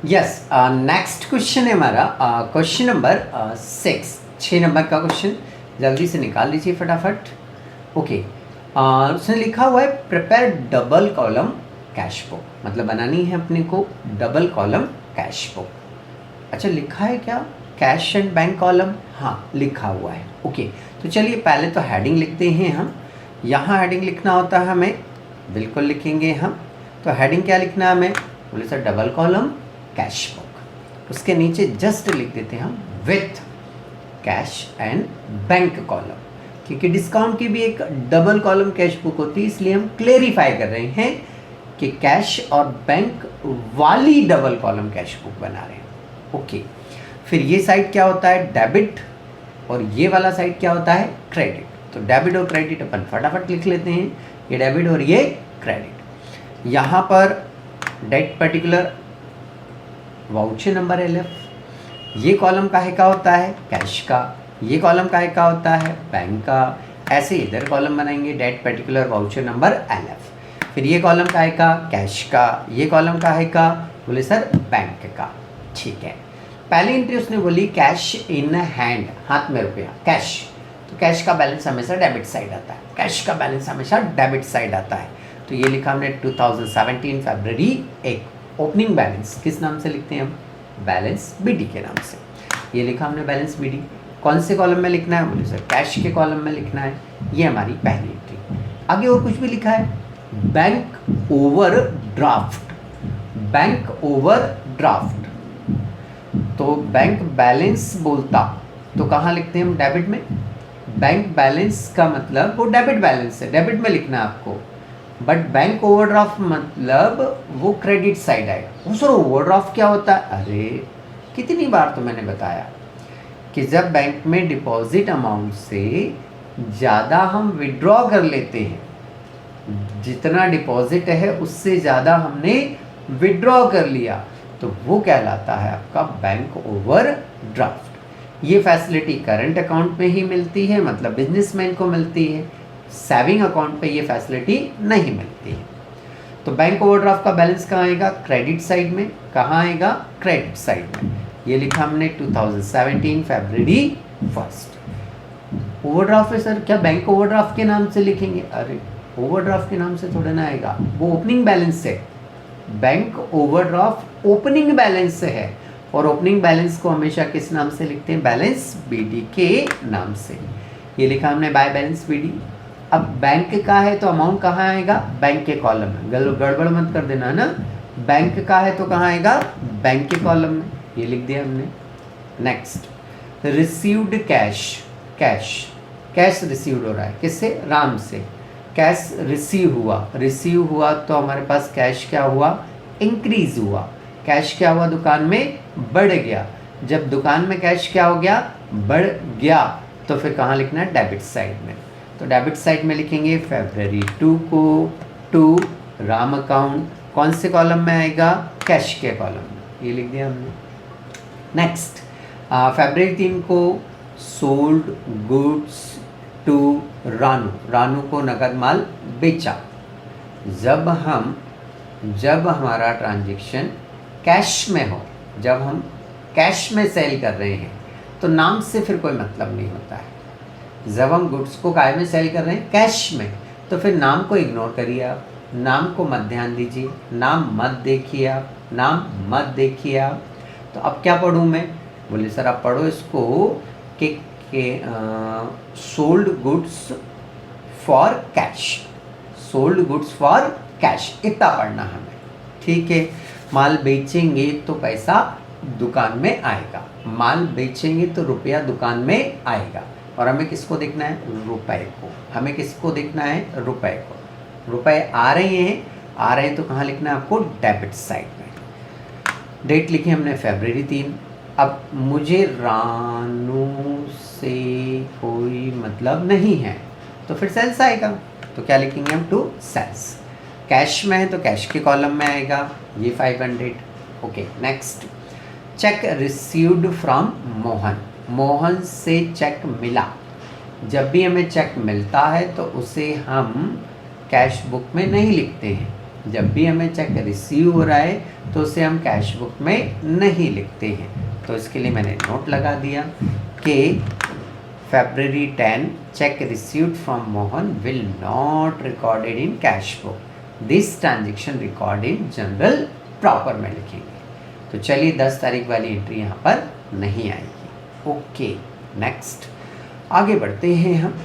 Yes, next question है हमारा question number 6, 6 number का क्वेश्चन। जल्दी से निकाल लीजिए फटाफट। ओके, उसने लिखा हुआ है prepare double column cash book, मतलब बनानी है अपने को डबल कॉलम कैश बुक। अच्छा, लिखा है क्या कैश एंड बैंक कॉलम? हाँ, लिखा हुआ है। ओके, तो चलिए पहले तो हेडिंग लिखते हैं हम। यहाँ हेडिंग लिखना होता है हमें, बिल्कुल लिखेंगे हम। तो हेडिंग क्या लिखना है हमें? बोले sir double column cash book. उसके नीचे जस्ट लिख देते हैं हम with cash and bank column, क्योंकि डिस्काउंट की भी एक डबल कॉलम कैश बुक होती है, इसलिए हम क्लेरिफाई कर रहे हैं कि कैश और बैंक वाली डबल कॉलम कैश बुक बना रहे हैं। ओके, फिर ये साइड क्या होता है? डेबिट, और ये वाला साइड क्या होता है? क्रेडिट। तो डेबिट और क्रेडिट अपन फटाफट लिख लेते हैं, ये डेबिट और ये क्रेडिट। यहाँ पर date particular voucher number LF, ये कॉलम काहे का होता है? कैश का। ये कॉलम काहे का होता है? बैंक का। ऐसे इधर कॉलम बनाएंगे date particular voucher number LF। फिर ये कॉलम काहे का? कैश का। ये कॉलम काहे का? बोले सर बैंक का। ठीक है, पहली एंट्री उसने बोली कैश इन हैंड, हाथ में रुपया, कैश। तो कैश का बैलेंस हमेशा डेबिट साइड आता है, कैश का बैलेंस हमेशा डेबिट साइड आता है। तो ये लिखा हमने 2017 फरवरी 1। ओपनिंग बैलेंस किस नाम से लिखते हैं हम? बैलेंस BD के नाम से। ये लिखा हमने बैलेंस BD। कौन से कॉलम में लिखना है? बोले सर कैश के कॉलम में लिखना है। ये हमारी पहली एंट्री। आगे और कुछ भी लिखा है, bank over draft, bank over draft. तो बैंक बैलेंस बोलता तो कहाँ लिखते हैं हम? डेबिट में। बैंक बैलेंस का मतलब वो डेबिट बैलेंस है, डेबिट में लिखना है आपको। बट बैंक ओवरड्राफ्ट मतलब वो क्रेडिट साइड आएगा। वो सर ओवरड्राफ्ट क्या होता है? अरे कितनी बार तो मैंने बताया कि जब बैंक में डिपॉजिट अमाउंट से ज़्यादा हम विड्रॉ कर लेते हैं, जितना डिपॉजिट है उससे ज़्यादा हमने विड्रॉ कर लिया, तो वो कहलाता है आपका बैंक ओवरड्राफ्ट। ये फैसिलिटी करंट अकाउंट में ही मिलती है, मतलब बिजनेसमैन को मिलती है। सेविंग अकाउंट पे ये फैसिलिटी नहीं मिलती है। तो बैंक ओवरड्राफ्ट का बैलेंस कहाँ आएगा? क्रेडिट साइड में। कहाँ आएगा? क्रेडिट साइड में। ये लिखा हमने 2017 फरवरी 1। ओवरड्राफ्ट है सर, क्या बैंक ओवरड्राफ्ट के नाम से लिखेंगे? अरे ओवरड्राफ्ट के नाम से थोड़ा ना आएगा, वो ओपनिंग बैलेंस है। बैंक ओवरड्राफ्ट ओपनिंग बैलेंस है, और ओपनिंग बैलेंस को हमेशा किस नाम से लिखते हैं? बैलेंस BD के नाम से। ये लिखा हमने बाय बैलेंस BD। अब बैंक का है तो अमाउंट कहाँ आएगा? बैंक के कॉलम में। गड़बड़ मत कर देना ना, बैंक का है तो कहाँ आएगा? बैंक के कॉलम में। ये लिख दिया हमने। Next, received cash, cash, cash received हो रहा है किससे? राम से। कैश रिसीव हुआ, रिसीव हुआ तो हमारे पास कैश क्या हुआ? इंक्रीज हुआ। कैश क्या हुआ? दुकान में बढ़ गया। जब दुकान में कैश क्या हो गया? बढ़ गया। तो फिर कहाँ लिखना है? डेबिट साइड में। तो डेबिट साइड में लिखेंगे फरवरी 2 को टू राम अकाउंट। कौन से कॉलम में आएगा? कैश के कॉलम में। ये लिख दिया हमने। नेक्स्ट, फरवरी 3 को sold goods to Ranu, Ranu को नगद माल बेचा। जब हमारा ट्रांजैक्शन कैश में हो, जब हम कैश में सेल कर रहे हैं, तो नाम से फिर कोई मतलब नहीं होता है। जब हम गुड्स को काय में सेल कर रहे हैं? कैश में। तो फिर नाम को इग्नोर करिए आप, नाम को मत ध्यान दीजिए, नाम मत देखिए आप, नाम मत देखिए आप। तो अब क्या पढ़ूँ मैं? बोले सर आप पढ़ो इसको कि sold goods for cash, sold goods for cash, इतना पढ़ना हमें। ठीक है, माल बेचेंगे तो पैसा दुकान में आएगा, माल बेचेंगे तो रुपया दुकान में आएगा। और हमें किसको देखना है? रुपए को। हमें किसको देखना है? रुपए को। रुपए आ रहे हैं तो कहाँ लिखना है आपको? डेबिट साइड में। डेट लिखी हमने फरवरी 3। अब मुझे रानू से कोई मतलब नहीं है, तो फिर सेल्स आएगा। तो क्या लिखेंगे हम? To sales. कैश में है तो कैश के कॉलम में आएगा, ये 500। Okay, next, check received from Mohan, Mohan से चेक मिला। जब भी हमें चेक मिलता है तो उसे हम कैश बुक में नहीं लिखते हैं, जब भी हमें चेक रिसीव हो रहा है तो उसे हम कैश बुक में नहीं लिखते हैं। तो इसके लिए मैंने नोट लगा दिया कि February 10 check received from Mohan will not recorded in cash book. This transaction record in general proper में लिखेंगे। तो चलिए 10 तारीख वाली एंट्री यहाँ पर नहीं आएगी। ओके, नेक्स्ट आगे बढ़ते हैं हम।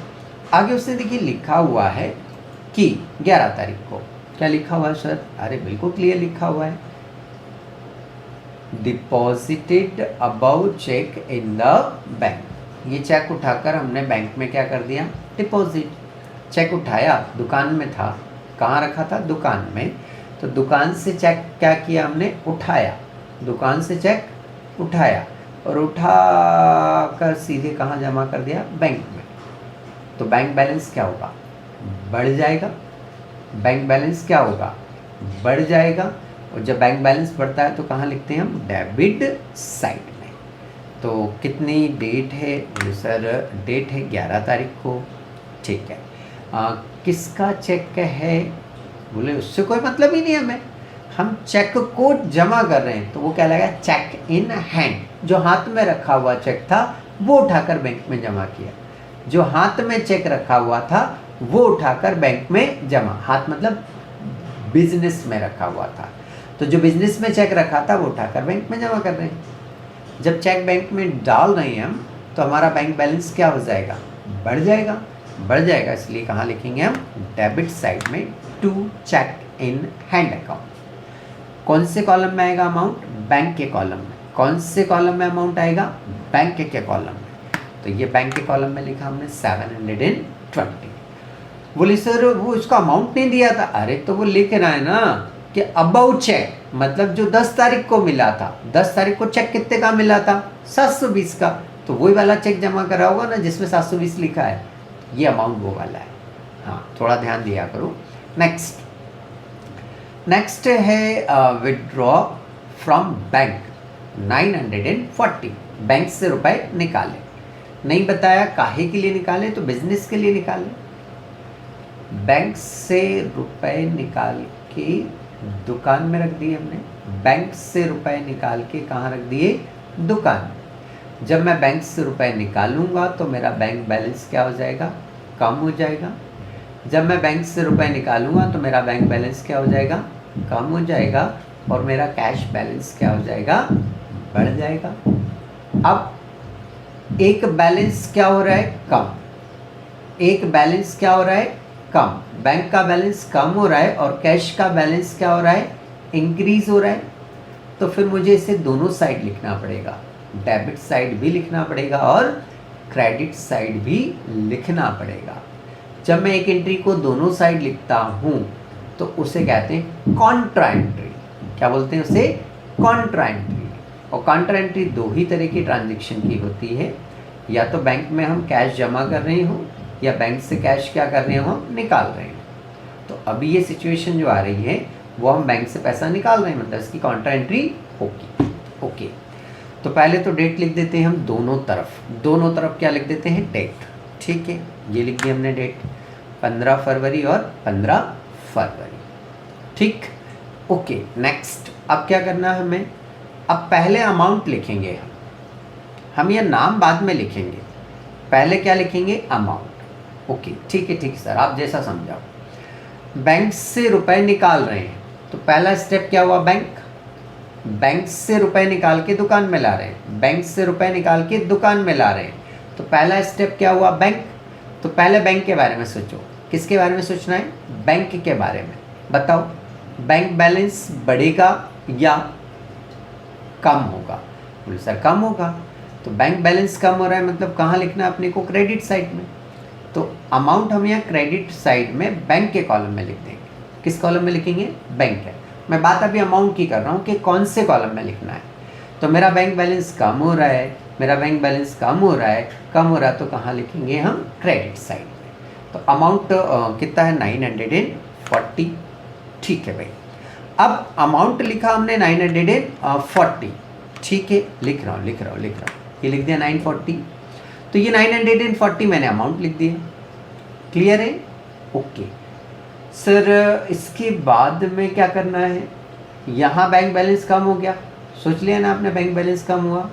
आगे उसने देखिए लिखा हुआ है कि 11 तारीख को क्या लिखा हुआ है सर? अरे बिल्कुल क्लियर लिखा हुआ है, deposited above cheque in the bank. ये चेक उठाकर हमने बैंक में क्या कर दिया? डिपॉजिट। चेक उठाया, दुकान में था, कहाँ रखा था? दुकान में। तो दुकान से चेक क्या किया हमने? उठाया। दुकान से चेक उठाया और उठा कर सीधे कहाँ जमा कर दिया? बैंक में। तो बैंक बैलेंस क्या होगा? बढ़ जाएगा। बैंक बैलेंस क्या होगा? बढ़ जाएगा। और जब बैंक बैलेंस बढ़ता है तो कहाँ लिखते हैं हम? डेबिट साइड में। तो कितनी डेट है? सर डेट है 11 तारीख को। ठीक है। किसका चेक है? बोले उससे कोई मतलब ही नहीं हमें, हम चेक को जमा कर रहे हैं। तो वो क्या लगेगा? Cheque in hand. जो हाथ में रखा हुआ चेक था वो उठाकर बैंक में जमा किया। जो हाथ में चेक रखा हुआ था वो उठाकर बैंक में जमा। हाथ मतलब बिजनेस में रखा हुआ था, तो जो बिजनेस में चेक रखा था वो उठाकर बैंक में जमा कर रहे हैं। जब चेक बैंक में डाल रहे हैं हम तो हमारा बैंक बैलेंस क्या हो जाएगा? बढ़ जाएगा। बढ़ जाएगा, इसलिए कहाँ लिखेंगे हम? डेबिट साइड में, to cheque in hand account. कौन से कॉलम में आएगा अमाउंट? बैंक के कॉलम में। कौन से कॉलम में अमाउंट आएगा? बैंक के कॉलम में। तो ये बैंक के कॉलम में लिखा हमने 720। बोले सर वो उसका अमाउंट नहीं दिया था। अरे तो वो लिख रहा है ना कि अबाउट चेक, मतलब जो 10 तारीख को मिला था। 10 तारीख को चेक कितने का मिला था? 720 का। तो वही वाला चेक जमा करा होगा ना जिसमें 720 लिखा है। ये अमाउंट वो वाला है। हाँ, थोड़ा ध्यान दिया करो। नेक्स्ट है विड्रॉ फ्रॉम बैंक 940। बैंक से रुपए निकाले। नहीं बताया काहे के लिए निकाले, तो बिजनेस के लिए निकाले। बैंक से रुपए निकाल के दुकान में रख दिए हमने। बैंक से रुपए निकाल के कहाँ रख दिए? दुकान में। जब मैं बैंक से रुपए निकालूंगा तो मेरा बैंक बैलेंस क्या हो जाएगा? कम हो जाएगा। जब मैं बैंक से रुपए निकालूंगा तो मेरा बैंक बैलेंस क्या हो जाएगा? कम हो जाएगा। और मेरा कैश बैलेंस क्या हो जाएगा? बढ़ जाएगा। अब एक बैलेंस क्या हो रहा है? कम। एक बैलेंस क्या हो रहा है? कम। बैंक का बैलेंस कम हो रहा है और कैश का बैलेंस क्या हो रहा है? इंक्रीज हो रहा है। तो फिर मुझे इसे दोनों साइड लिखना पड़ेगा। डेबिट साइड भी लिखना पड़ेगा और क्रेडिट साइड भी लिखना पड़ेगा। जब मैं एक एंट्री को दोनों साइड लिखता हूँ तो उसे कहते हैं कॉन्ट्रा एंट्री। क्या बोलते हैं उसे? Contra entry. और कॉन्ट्रा एंट्री दो ही तरह की ट्रांजेक्शन की होती है, या तो बैंक में हम कैश जमा कर रहे हो या बैंक से कैश क्या कर रहे हो? हम निकाल रहे हैं। तो अभी ये सिचुएशन जो आ रही है वो हम बैंक से पैसा निकाल रहे हैं, मतलब इसकी कॉन्ट्रा एंट्री होगी। ओके, तो पहले तो डेट लिख देते हैं हम दोनों तरफ। दोनों तरफ क्या लिख देते हैं? डेट। ठीक है, ये लिख दिया हमने डेट, 15 फरवरी और 15 फरवरी। ठीक, ओके। नेक्स्ट अब क्या करना है हमें? अब पहले अमाउंट लिखेंगे हम ये नाम बाद में लिखेंगे। पहले क्या लिखेंगे? अमाउंट। ओके, ठीक है सर, आप जैसा समझाओ। बैंक से रुपए निकाल रहे हैं तो पहला स्टेप क्या हुआ? बैंक से रुपए निकाल के दुकान में ला रहे हैं। बैंक से रुपए निकाल के दुकान में ला रहे हैं तो पहला स्टेप क्या हुआ? बैंक। तो पहले बैंक के बारे में सोचो। किसके बारे में सोचना है? बैंक के बारे में। बताओ, बैंक बैलेंस बढ़ेगा या कम होगा? बोले सर कम होगा। तो बैंक बैलेंस कम हो रहा है मतलब कहाँ लिखना है अपने को? क्रेडिट साइड में। तो अमाउंट हम यहाँ क्रेडिट साइड में बैंक के कॉलम में लिख देंगे। किस कॉलम में लिखेंगे? बैंक है। मैं बात अभी अमाउंट की कर रहा हूँ कि कौन से कॉलम में लिखना है। तो मेरा बैंक बैलेंस कम हो रहा है, मेरा बैंक बैलेंस कम हो रहा है तो कहाँ लिखेंगे हम? क्रेडिट साइड में। तो अमाउंट कितना है? 940। ठीक है भाई, अब अमाउंट लिखा हमने 940। ठीक है, लिख रहा हूँ। ये लिख दिया 940। तो ये 940 मैंने अमाउंट लिख दिया। क्लियर है? ओके। सर इसके बाद में क्या करना है, यहाँ बैंक बैलेंस कम हो गया, सोच लिया ना आपने, बैंक बैलेंस कम हुआ।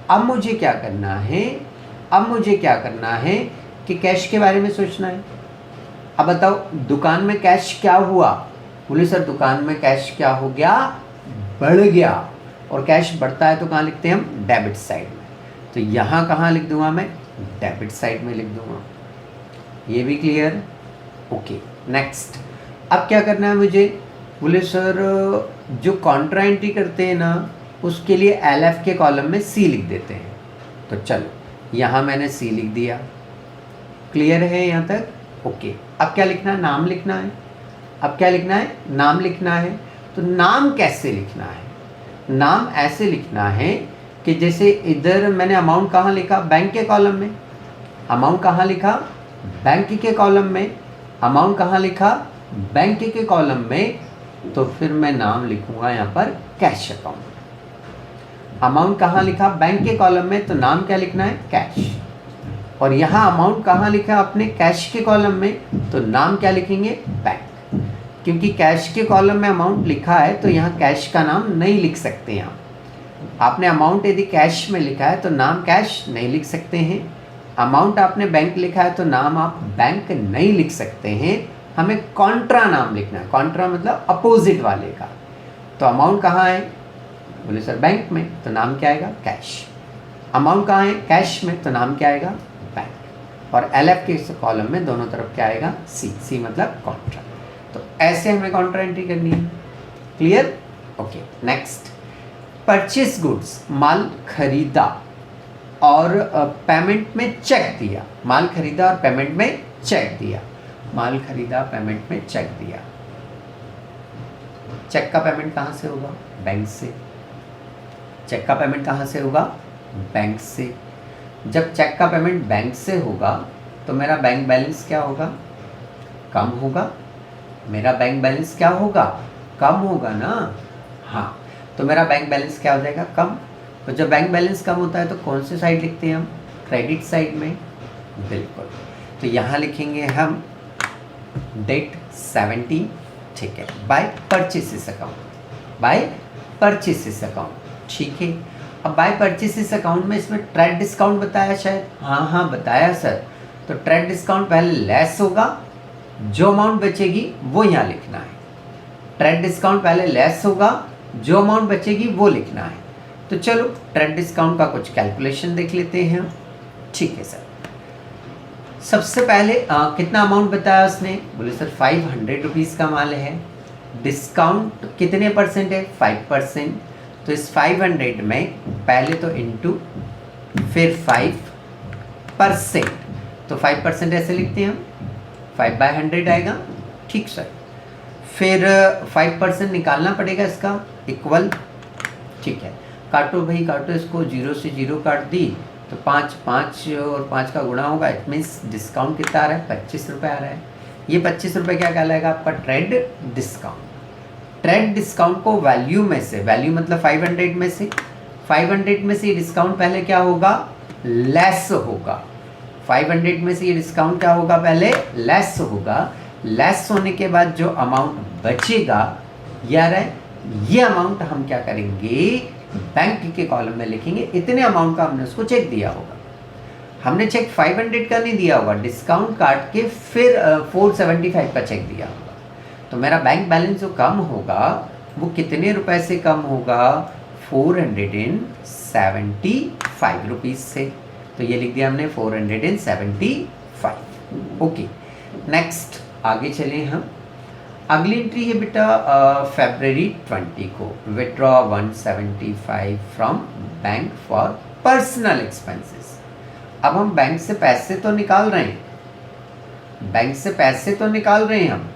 अब मुझे क्या करना है, अब मुझे क्या करना है कि कैश के बारे में सोचना है। अब बताओ दुकान में कैश क्या हुआ, बोले सर दुकान में कैश क्या हो गया, बढ़ गया। और कैश बढ़ता है तो कहाँ लिखते हैं हम, डेबिट साइड में। तो यहाँ कहाँ लिख दूंगा मैं, डेबिट साइड में लिख दूंगा। ये भी क्लियर, ओके। नेक्स्ट, अब क्या करना है मुझे, बोले सर जो कॉन्ट्रा एंट्री करते हैं ना उसके लिए LF के कॉलम में C लिख देते हैं। तो चलो यहाँ मैंने C लिख दिया, क्लियर है यहाँ तक, ओके। अब क्या लिखना है, नाम लिखना है। अब क्या लिखना है, नाम लिखना है। तो नाम कैसे लिखना है, नाम ऐसे लिखना है कि जैसे इधर मैंने अमाउंट कहाँ लिखा, बैंक के कॉलम में। अमाउंट कहाँ लिखा, बैंक के कॉलम में। अमाउंट कहाँ लिखा, बैंक के कॉलम में। तो फिर मैं नाम लिखूंगा यहाँ पर कैश अकाउंट। अमाउंट कहाँ लिखा, बैंक के कॉलम में, तो नाम क्या लिखना है, कैश। और यहाँ अमाउंट कहाँ लिखा अपने, कैश के कॉलम में, तो नाम क्या लिखेंगे, बैंक। क्योंकि कैश के कॉलम में अमाउंट लिखा है तो यहाँ कैश का नाम नहीं लिख सकते। यहाँ आपने अमाउंट यदि कैश में लिखा है तो नाम कैश नहीं लिख सकते हैं। अमाउंट आपने बैंक लिखा है तो नाम आप बैंक नहीं लिख सकते हैं। हमें कॉन्ट्रा नाम लिखना है, कॉन्ट्रा मतलब अपोजिट वाले का। तो अमाउंट कहाँ है, बोले सर बैंक में, तो नाम क्या आएगा, कैश। अमाउंट कहाँ है, कैश में, तो नाम क्या आएगा, बैंक। और LF के कॉलम में दोनों तरफ क्या आएगा, C मतलब कॉन्ट्रा। तो ऐसे हमें कॉन्ट्रा एंट्री करनी है, clear, okay. Next, purchase goods, माल खरीदा और पेमेंट में चेक दिया। माल खरीदा और पेमेंट में चेक दिया। माल खरीदा, पेमेंट में चेक दिया। चेक का पेमेंट कहाँ से होगा, बैंक से। चेक का पेमेंट कहाँ से होगा, बैंक से। जब चेक का पेमेंट बैंक से होगा तो मेरा बैंक बैलेंस क्या होगा, कम होगा। मेरा बैंक बैलेंस क्या होगा, कम होगा ना, हाँ। तो मेरा बैंक बैलेंस क्या हो जाएगा, कम। तो जब बैंक बैलेंस कम होता है तो कौन सी साइड लिखते हैं हम, क्रेडिट साइड में, बिल्कुल। तो यहाँ लिखेंगे हम डेट 70, ठीक है, by purchases account, by purchases account, ठीक है। अब बाय परचेसेस अकाउंट में इसमें ट्रेड डिस्काउंट बताया शायद, हाँ बताया सर। तो ट्रेड डिस्काउंट पहले लेस होगा, जो अमाउंट बचेगी वो यहाँ लिखना है। ट्रेड डिस्काउंट पहले लेस होगा, जो अमाउंट बचेगी वो लिखना है। तो चलो ट्रेड डिस्काउंट का कुछ कैलकुलेशन देख लेते हैं, ठीक है सर। सबसे पहले कितना अमाउंट बताया उसने, बोले सर 500 रुपीज़ का माल है। डिस्काउंट कितने परसेंट है, 5%। तो इस 500 में पहले तो इंटू फिर 5%। तो 5% ऐसे लिखते हैं हम, 5/100 आएगा, ठीक सर। फिर 5% निकालना पड़ेगा इसका, इक्वल, ठीक है। काटो भाई काटो, इसको 0 से 0 काट दी तो 5 और 5 का गुणा होगा। इट मीन्स डिस्काउंट कितना आ रहा है, 25 रुपये आ रहा है। ये 25 रुपये क्या कहलाएगा आपका, ट्रेड डिस्काउंट। ट्रेड डिस्काउंट को वैल्यू में से, वैल्यू मतलब 500 में से, 500 में से ये डिस्काउंट पहले क्या होगा, लेस होगा। 500 में से ये डिस्काउंट क्या होगा, पहले लेस होगा। लेस होने के बाद जो अमाउंट बचेगा यार है, ये अमाउंट हम क्या करेंगे, बैंक के कॉलम में लिखेंगे। इतने अमाउंट का हमने उसको चेक दिया होगा। हमने चेक 500 का नहीं दिया होगा, डिस्काउंट काट के फिर 475 का चेक दिया होगा। तो मेरा बैंक बैलेंस जो कम होगा वो कितने रुपए से कम होगा, 475 रुपीज़ से। तो ये लिख दिया हमने 475, ओके। नेक्स्ट आगे चले हम। अगली एंट्री है बेटा फरवरी 20 को, withdraw 175 from bank for personal expenses. अब हम बैंक से पैसे तो निकाल रहे हैं, बैंक से पैसे तो निकाल रहे हैं हम,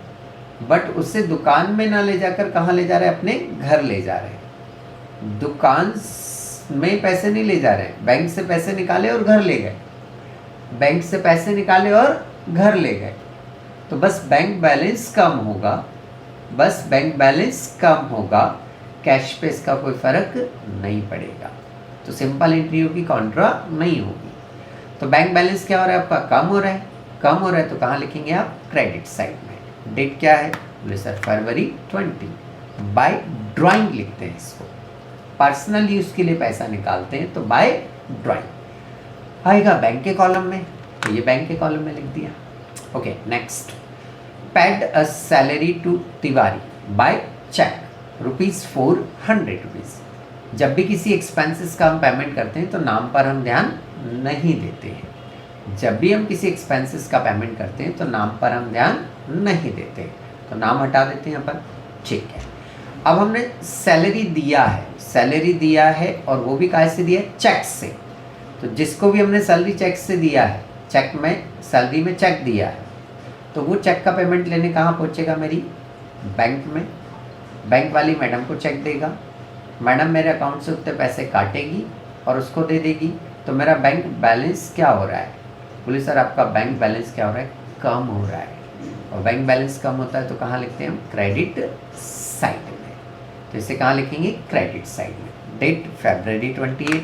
बट उसे दुकान में ना ले जाकर कहाँ ले जा रहे हैं, अपने घर ले जा रहे हैं। दुकान में पैसे नहीं ले जा रहे हैं, बैंक से पैसे निकाले और घर ले गए, बैंक से पैसे निकाले और घर ले गए। तो बस बैंक बैलेंस कम होगा, बस बैंक बैलेंस कम होगा, कैश पे इसका कोई फ़र्क नहीं पड़ेगा। तो सिंपल एंट्री होगी, कॉन्ट्रा नहीं होगी। तो बैंक बैलेंस क्या हो रहा है आपका, कम हो रहा है, कम हो रहा है तो कहाँ लिखेंगे आप, क्रेडिट साइड में, डेट क्या है? बोले सर फरवरी 20। बाय ड्राइंग लिखते हैं इसको, पर्सनल यूज़ के लिए पैसा निकालते हैं तो बाय ड्राइंग आएगा बैंक के कॉलम में, तो ये बैंक के कॉलम में लिख दिया। Okay next, paid a salary to Tiwari by cheque ₹400। जब भी किसी एक्सपेंसेस का हम पेमेंट करते हैं तो नाम पर हम ध्यान नहीं देते हैं। जब भी हम किसी एक्सपेंसेस का पेमेंट करते हैं तो नाम पर हम ध्यान नहीं देते, तो नाम हटा देते हैं यहाँ पर। ठीक है, अब हमने सैलरी दिया है, सैलरी दिया है और वो भी कहाँ से दिया है? चेक से। तो जिसको भी हमने सैलरी चेक से दिया है, चेक में सैलरी में चेक दिया है, तो वो चेक का पेमेंट लेने कहाँ पहुँचेगा? मेरी बैंक में। बैंक वाली मैडम को चेक देगा, मैडम मेरे अकाउंट से उतने पैसे काटेगी और उसको दे देगी, तो मेरा बैंक बैलेंस क्या हो रहा है? बोले सर आपका बैंक बैलेंस क्या हो रहा है? कम हो रहा है। और बैंक बैलेंस कम होता है तो कहाँ लिखते हैं हम? क्रेडिट साइड में। तो इसे कहाँ लिखेंगे? क्रेडिट साइड में। डेट फरवरी 28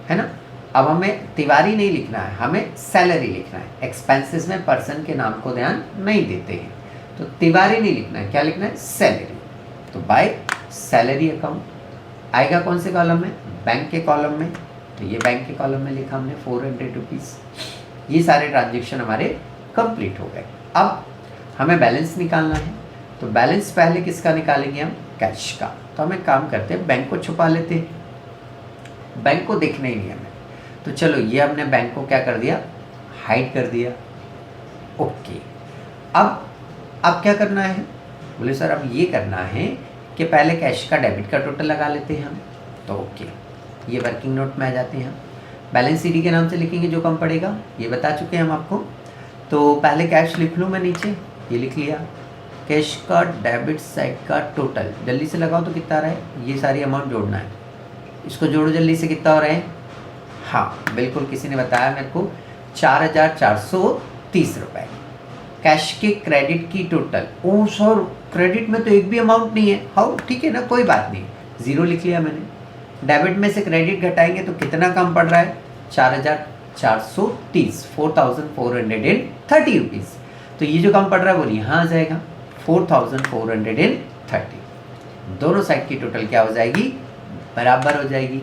है ना। अब हमें तिवारी नहीं लिखना है, हमें सैलरी लिखना है। एक्सपेंसेस में पर्सन के नाम को ध्यान नहीं देते हैं, तो तिवारी नहीं लिखना है, क्या लिखना है? सैलरी। तो बाय सैलरी अकाउंट आएगा कौन से कॉलम में? बैंक के कॉलम में। तो ये बैंक के कॉलम में लिखा हमने ₹400। ये सारे ट्रांजेक्शन हमारे कंप्लीट हो गए। अब हमें बैलेंस निकालना है, तो बैलेंस पहले किसका निकालेंगे हम? कैश का। तो हम एक काम करते हैं, बैंक को छुपा लेते हैं, बैंक को देखना ही नहीं हमें। तो चलो ये हमने बैंक को क्या कर दिया? हाइड कर दिया। ओके, अब क्या करना है? बोले सर अब ये करना है कि पहले कैश का डेबिट का टोटल लगा लेते हैं हम। तो ओके, ये वर्किंग नोट में आ जाते हैं हम। बैलेंस सीडी के नाम से लिखेंगे जो कम पड़ेगा, ये बता चुके हैं हम आपको। तो पहले कैश लिख लूँ मैं नीचे, ये लिख लिया। कैश का डेबिट साइड का टोटल जल्दी से लगाओ तो कितना रहा है? ये सारी अमाउंट जोड़ना है, इसको जोड़ो जल्दी से, कितना हो रहा है? हाँ बिल्कुल, किसी ने बताया मेरे को 4,430 रुपये। कैश के क्रेडिट की टोटल, ओह सर क्रेडिट में तो एक भी अमाउंट नहीं है। हाँ ठीक है ना, कोई बात नहीं, ज़ीरो लिख लिया मैंने। डेबिट में से क्रेडिट घटाएंगे तो कितना कम पड़ रहा है? 4,430, 4,430 रुपीज़। तो ये जो कम पड़ रहा है वो यहाँ आ जाएगा 4,430। दोनों साइड की टोटल क्या हो जाएगी? बराबर हो जाएगी।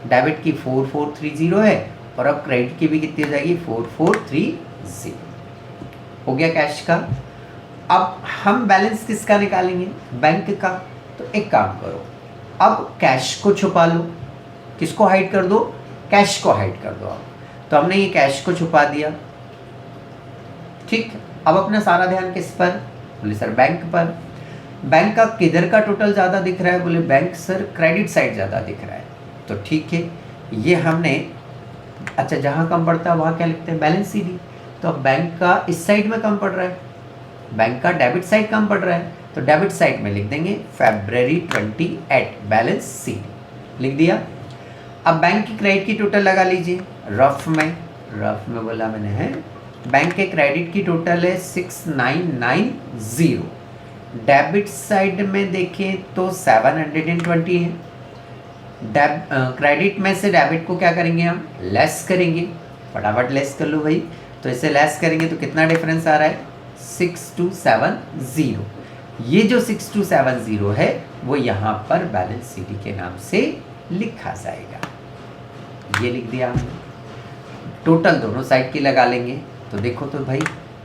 डेबिट की 4,430 है और अब क्रेडिट की भी कितनी हो जाएगी? 4,430। हो गया कैश का। अब हम बैलेंस किसका निकालेंगे? बैंक का। तो एक काम करो, अब कैश को छुपा लो। किसको हाइड कर दो? कैश को हाइड कर दो। अब तो हमने ये कैश को छुपा दिया, ठीक। अब अपना सारा ध्यान किस पर? बोले सर बैंक पर। बैंक का किधर का टोटल ज़्यादा दिख रहा है? बोले बैंक सर क्रेडिट साइड ज़्यादा दिख रहा है। तो ठीक है, ये हमने, अच्छा जहाँ कम पड़ता है वहाँ क्या लिखते हैं? Balance CD. तो अब बैंक का इस साइड में कम पड़ रहा है, बैंक का डेबिट साइड कम पड़ रहा है, तो डेबिट साइड में लिख देंगे फरवरी 28 बैलेंस सीडी, लिख दिया। अब बैंक की क्रेडिट की टोटल लगा लीजिए रफ में बोला मैंने है। बैंक के क्रेडिट की टोटल है 6,990। डेबिट साइड में देखें तो 720 है। क्रेडिट में से डेबिट को क्या करेंगे हम? लेस करेंगे। फटाफट लेस कर लो भाई। तो इसे लेस करेंगे तो कितना डिफरेंस आ रहा है? 6,270। ये जो 6,270 है वो यहाँ पर बैलेंस सीडी के नाम से लिखा जाएगा। ये लिख दिया हमने। टोटल दोनों साइड की लगा लेंगे तो देखो तो भाई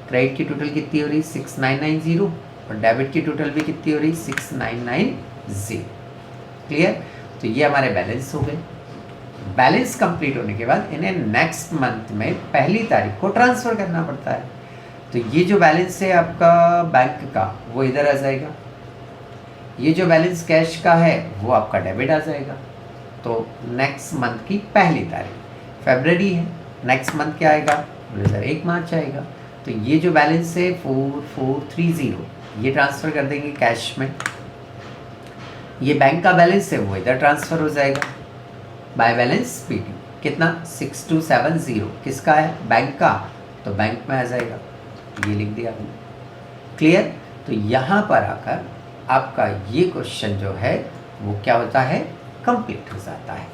क्रेडिट की टोटल कितनी हो रही? 6,990 और डेबिट की टोटल भी कितनी हो रही? 6,990। क्लियर? तो ये हमारे बैलेंस हो गए। बैलेंस कंप्लीट होने के बाद इन्हें नेक्स्ट मंथ में पहली तारीख को ट्रांसफ़र करना पड़ता है। तो ये जो बैलेंस है आपका बैंक का वो इधर आ जाएगा, ये जो बैलेंस कैश का है वो आपका डेबिट आ जाएगा। तो नेक्स्ट मंथ की पहली तारीख फरवरी है, नेक्स्ट मंथ क्या आएगा? बोले सर 1 मार्च आएगा। तो ये जो बैलेंस है 4,430 ये ट्रांसफ़र कर देंगे कैश में। ये बैंक का बैलेंस है वो इधर ट्रांसफ़र हो जाएगा बाय बैलेंस पीटी। कितना? 6,270 किसका है? बैंक का। तो बैंक में आ जाएगा, ये लिख दिया हमने। क्लियर? तो यहाँ पर आकर आपका ये क्वेश्चन जो है वो क्या होता है? कंप्लीट हो जाता है।